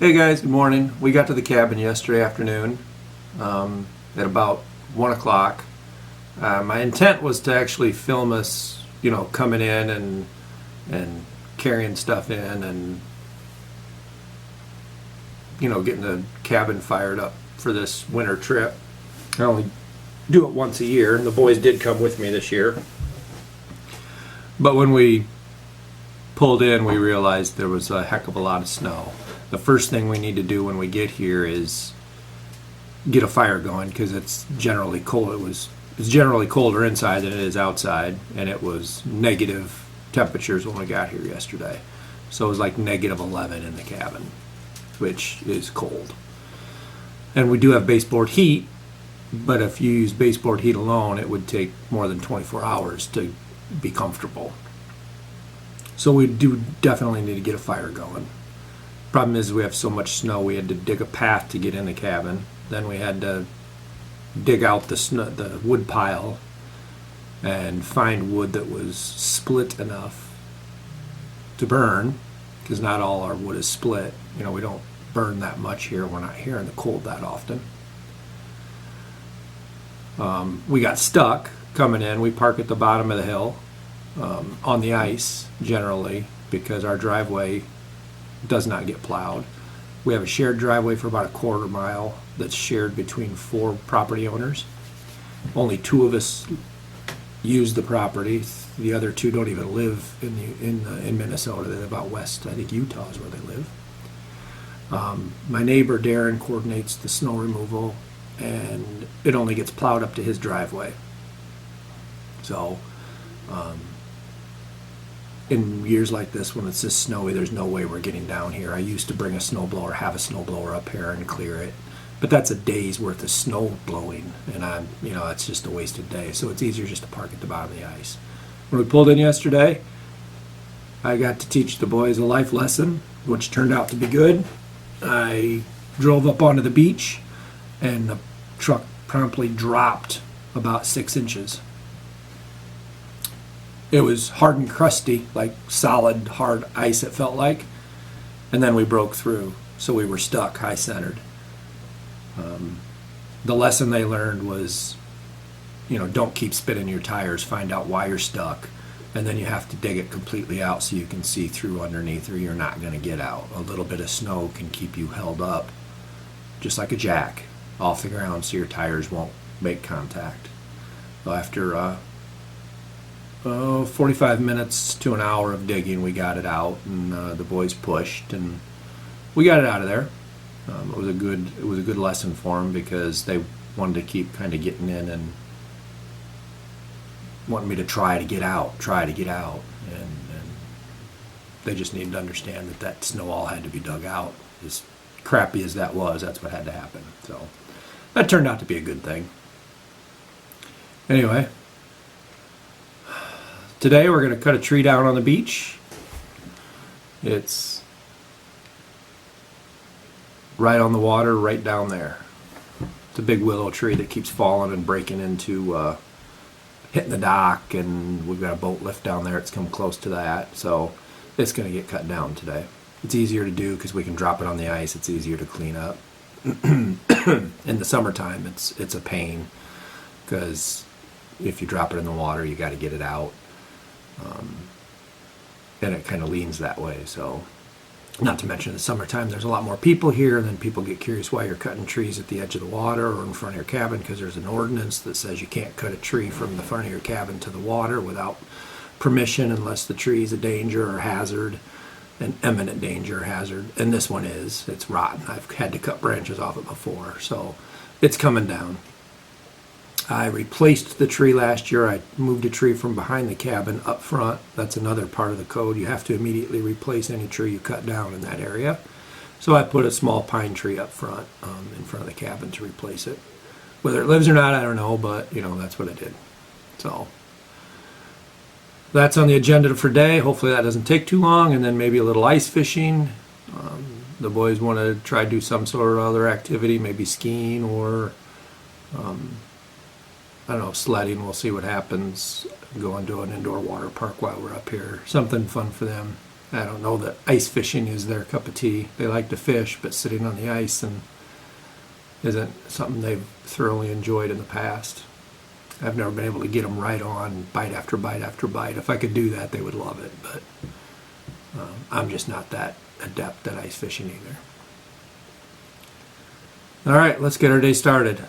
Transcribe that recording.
Hey guys, good morning. We got to the cabin yesterday afternoon at about 1 o'clock. My intent was to actually film us, coming in and carrying stuff in and, getting the cabin fired up for this winter trip. I only do it once a year, and the boys did come with me this year. But when we pulled in, we realized there was a heck of a lot of snow. The first thing we need to do when we get here is get a fire going because it's generally cold. It's generally colder inside than it is outside, and it was negative temperatures when we got here yesterday. So it was like -11 in the cabin, which is cold. And we do have baseboard heat, but if you use baseboard heat alone, it would take more than 24 hours to be comfortable. So we do definitely need to get a fire going. Problem is we have so much snow, we had to dig a path to get in the cabin. Then we had to dig out the wood pile and find wood that was split enough to burn, because not all our wood is split. We don't burn that much here. We're not here in the cold that often. We got stuck coming in. We park at the bottom of the hill on the ice generally because our driveway does not get plowed. We have a shared driveway for about a quarter mile that's shared between 4 property owners. Only 2 of us use the property. The other 2 don't even live in Minnesota. They live out west. I think Utah is where they live. My neighbor Darren coordinates the snow removal, and it only gets plowed up to his driveway. So in years like this, when it's this snowy, there's no way we're getting down here. I used to bring a snowblower, have a snowblower up here and clear it, but that's a day's worth of snow blowing, and it's just a wasted day. So it's easier just to park at the bottom of the ice. When we pulled in yesterday, I got to teach the boys a life lesson, which turned out to be good. I drove up onto the beach, and the truck promptly dropped about 6 inches. It was hard and crusty, like solid, hard ice it felt like. And then we broke through, so we were stuck high-centered. The lesson they learned was, don't keep spinning your tires. Find out why you're stuck. And then you have to dig it completely out so you can see through underneath, or you're not going to get out. A little bit of snow can keep you held up, just like a jack, off the ground so your tires won't make contact. So after 45 minutes to an hour of digging, we got it out, and the boys pushed, and we got it out of there. It was a good lesson for them because they wanted to keep kind of getting in and wanting me to try to get out, and they just needed to understand that snow all had to be dug out. As crappy as that was, that's what had to happen. So that turned out to be a good thing. Anyway. Today we're going to cut a tree down on the beach. It's right on the water, right down there. It's a big willow tree that keeps falling and breaking into hitting the dock, and we've got a boat lift down there. It's come close to that, so it's going to get cut down today. It's easier to do because we can drop it on the ice. It's easier to clean up. In the summertime, it's a pain because if you drop it in the water, you got to get it out. And it kind of leans that way. So, not to mention in the summertime, there's a lot more people here, and then people get curious why you're cutting trees at the edge of the water or in front of your cabin, because there's an ordinance that says you can't cut a tree from the front of your cabin to the water without permission unless the tree is a danger or hazard, an imminent danger or hazard. And this one is. It's rotten. I've had to cut branches off it before, so it's coming down. I replaced the tree last year. I moved a tree from behind the cabin up front. That's another part of the code. You have to immediately replace any tree you cut down in that area. So I put a small pine tree up front in front of the cabin to replace it. Whether it lives or not, I don't know, but that's what I did. So that's on the agenda for today. Hopefully that doesn't take too long, and then maybe a little ice fishing. The boys want to try to do some sort of other activity, maybe skiing or I don't know, sledding. We'll see what happens. Going to an indoor water park while we're up here. Something fun for them. I don't know that ice fishing is their cup of tea. They like to fish, but sitting on the ice and isn't something they've thoroughly enjoyed in the past. I've never been able to get them right on, bite after bite after bite. If I could do that, they would love it, but I'm just not that adept at ice fishing either. All right, let's get our day started.